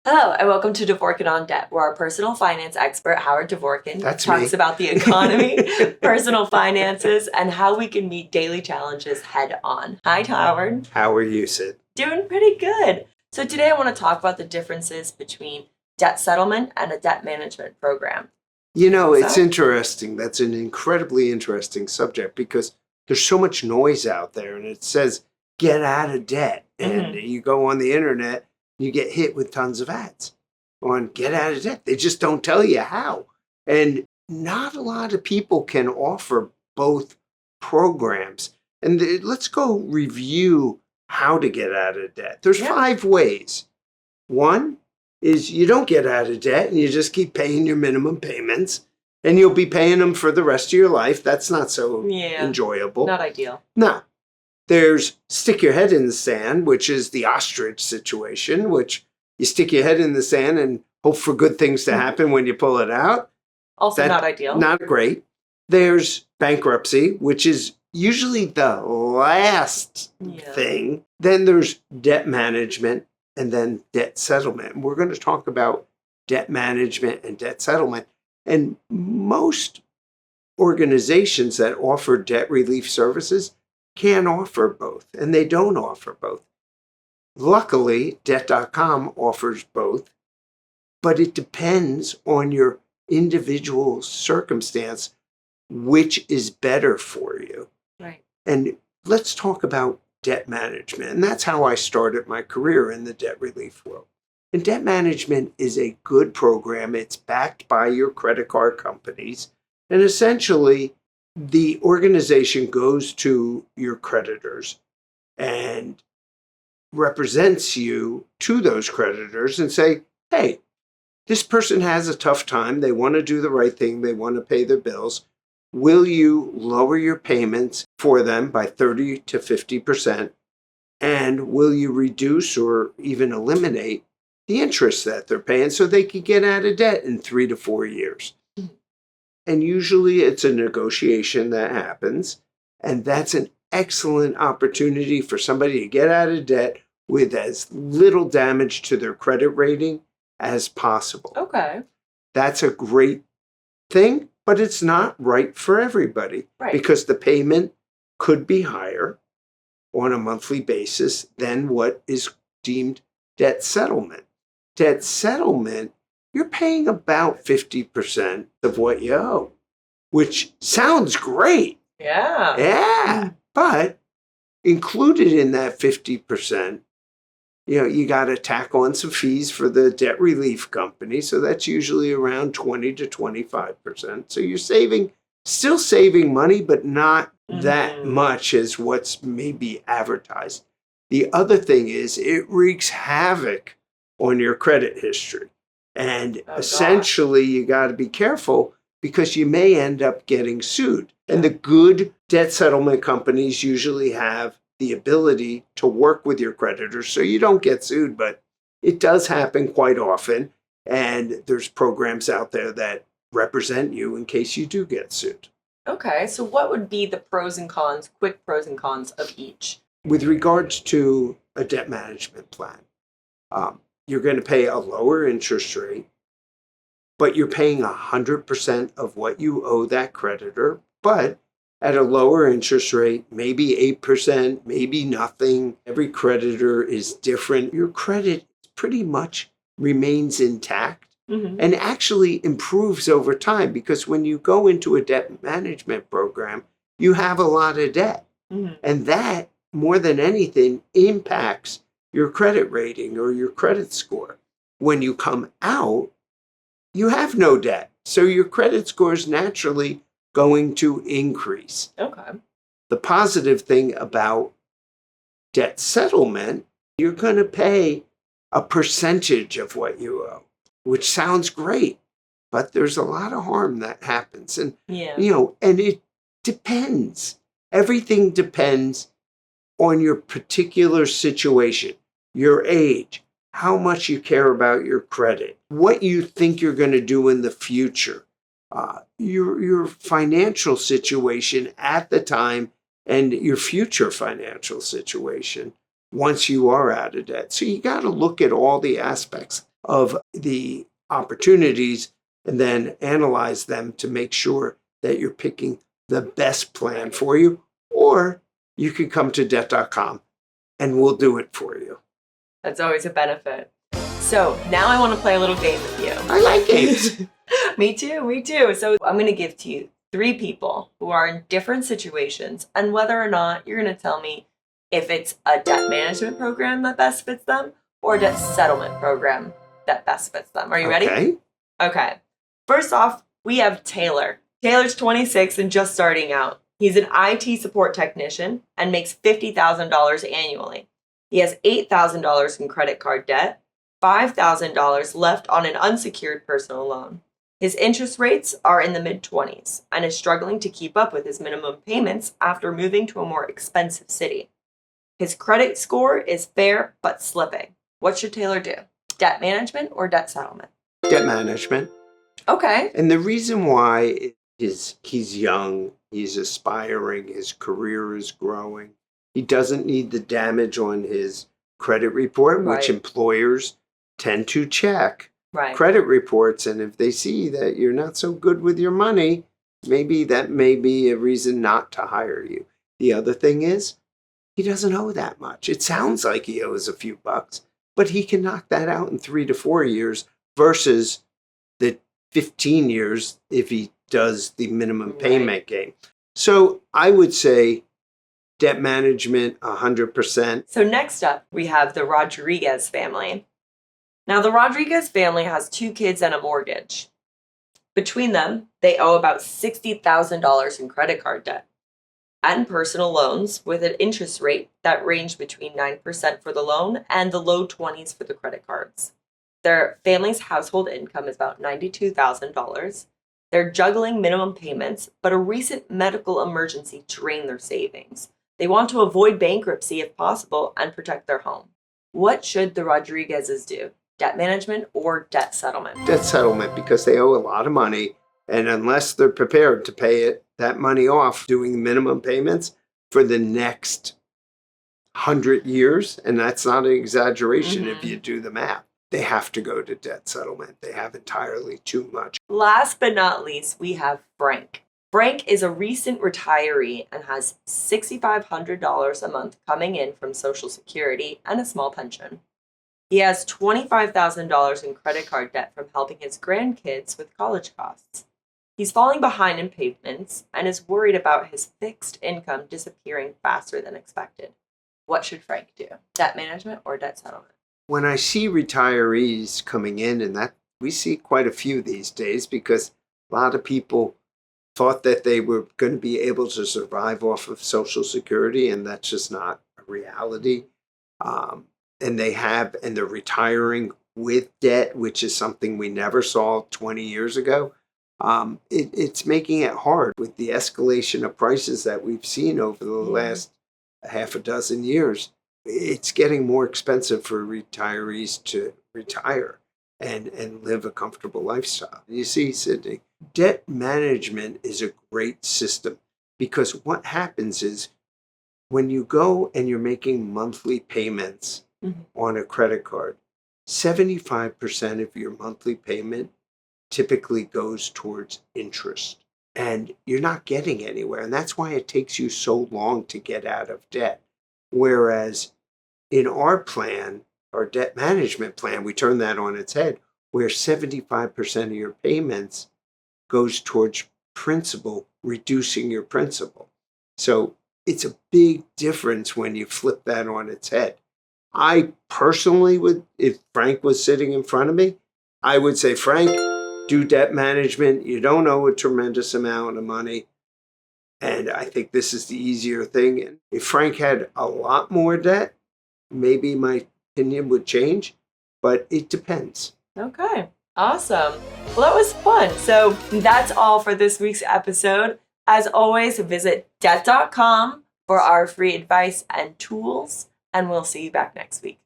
Hello, and welcome to Dvorkin on Debt, where our personal finance expert, Howard Dvorkin, That's talks me. about the economy, personal finances, and how we can meet daily challenges head on. Hi, Howard. How are you, Sid? Doing pretty good. So today I want to talk about the differences between debt settlement and a debt management program. It's interesting. That's an incredibly interesting subject because there's so much noise out there and it says, get out of debt. And you go on the internet, you get hit with tons of ads on get out of debt. They just don't tell you how. And not a lot of people can offer both programs. And let's go review how to get out of debt. There's 5 ways. One is you don't get out of debt and you just keep paying your minimum payments and you'll be paying them for the rest of your life. That's not so enjoyable. Not ideal. No. There's stick your head in the sand, which is the ostrich situation, which you stick your head in the sand and hope for good things to happen when you pull it out. Also not ideal. Not great. There's bankruptcy, which is usually the last thing. Then there's debt management and then debt settlement. We're going to talk about debt management and debt settlement. And most organizations that offer debt relief services can offer both, and they don't offer both. Luckily, Debt.com offers both, but it depends on your individual circumstance, which is better for you. Right. And let's talk about debt management. And that's how I started my career in the debt relief world. And debt management is a good program. It's backed by your credit card companies. And essentially, the organization goes to your creditors and represents you to those creditors and say, hey, this person has a tough time. They want to do the right thing. They want to pay their bills. Will you lower your payments for them by 30 to 50%? And will you reduce or even eliminate the interest that they're paying so they can get out of debt in 3 to 4 years? And usually it's a negotiation that happens. And that's an excellent opportunity for somebody to get out of debt with as little damage to their credit rating as possible. Okay. That's a great thing, but it's not right for everybody. Right. Because the payment could be higher on a monthly basis than what is deemed debt settlement. Debt settlement, you're paying about 50% of what you owe, which sounds great. Yeah. Yeah. But included in that 50%, you got to tack on some fees for the debt relief company. So that's usually around 20 to 25%. So you're still saving money, but not that much as what's maybe advertised. The other thing is it wreaks havoc on your credit history. And essentially, you got to be careful because you may end up getting sued. And the good debt settlement companies usually have the ability to work with your creditors so you don't get sued, but it does happen quite often. And there's programs out there that represent you in case you do get sued. Okay, so what would be the pros and cons, quick pros and cons of each? With regards to a debt management plan, you're going to pay a lower interest rate, but you're paying 100% of what you owe that creditor, but at a lower interest rate, maybe 8%, maybe nothing. Every creditor is different. Your credit pretty much remains intact and actually improves over time because when you go into a debt management program, you have a lot of debt. And that, more than anything, impacts your credit rating or your credit score. When you come out, you have no debt. So your credit score is naturally going to increase. Okay. The positive thing about debt settlement, you're going to pay a percentage of what you owe, which sounds great, but there's a lot of harm that happens. And, and it depends. Everything depends on your particular situation, your age, how much you care about your credit, what you think you're going to do in the future, your financial situation at the time, and your future financial situation once you are out of debt. So you got to look at all the aspects. of the opportunities and then analyze them to make sure that you're picking the best plan for you. Or you can come to Debt.com and we'll do it for you. That's always a benefit. So now I want to play a little game with you. I like games. Me too. So I'm going to give to you 3 people who are in different situations, and whether or not you're going to tell me if it's a debt management program that best fits them or a debt settlement program that best fits them. Are you ready? Okay. First off, we have Taylor. Taylor's 26 and just starting out. He's an IT support technician and makes $50,000 annually. He has $8,000 in credit card debt, $5,000 left on an unsecured personal loan. His interest rates are in the mid-20s and is struggling to keep up with his minimum payments after moving to a more expensive city. His credit score is fair but slipping. What should Taylor do? Debt management or debt settlement? Debt management. Okay. And the reason why is he's young, he's aspiring, his career is growing. He doesn't need the damage on his credit report, which employers tend to check credit reports. And if they see that you're not so good with your money, maybe that may be a reason not to hire you. The other thing is, he doesn't owe that much. It sounds like he owes a few bucks, but he can knock that out in 3 to 4 years versus the 15 years if he does the minimum payment game. So I would say debt management 100%. So next up, we have the Rodriguez family. Now, the Rodriguez family has 2 kids and a mortgage. Between them, they owe about $60,000 in credit card debt and personal loans with an interest rate that range between 9% for the loan and the low 20s for the credit cards. Their family's household income is about $92,000. They're juggling minimum payments, but a recent medical emergency drained their savings. They want to avoid bankruptcy if possible and protect their home. What should the Rodriguezes do? Debt management or debt settlement? Debt settlement, because they owe a lot of money. And unless they're prepared to pay that money off doing minimum payments for the next 100 years, and that's not an exaggeration if you do the math, they have to go to debt settlement. They have entirely too much. Last but not least, we have Frank. Frank is a recent retiree and has $6,500 a month coming in from Social Security and a small pension. He has $25,000 in credit card debt from helping his grandkids with college costs. He's falling behind in payments and is worried about his fixed income disappearing faster than expected. What should Frank do? Debt management or debt settlement? When I see retirees coming in, and that we see quite a few these days, because a lot of people thought that they were going to be able to survive off of Social Security, and that's just not a reality. And they're retiring with debt, which is something we never saw 20 years ago. It's making it hard with the escalation of prices that we've seen over the last half a dozen years. It's getting more expensive for retirees to retire and live a comfortable lifestyle. You see, Sydney, debt management is a great system, because what happens is when you go and you're making monthly payments on a credit card, 75% of your monthly payment typically goes towards interest, and you're not getting anywhere. And that's why it takes you so long to get out of debt. Whereas in our plan, our debt management plan, we turn that on its head, where 75% of your payments goes towards principal, reducing your principal. So it's a big difference when you flip that on its head. I personally would, if Frank was sitting in front of me, I would say, Frank, do debt management. You don't owe a tremendous amount of money. And I think this is the easier thing. And if Frank had a lot more debt, maybe my opinion would change, but it depends. Okay, awesome. Well, that was fun. So that's all for this week's episode. As always, visit Debt.com for our free advice and tools, and we'll see you back next week.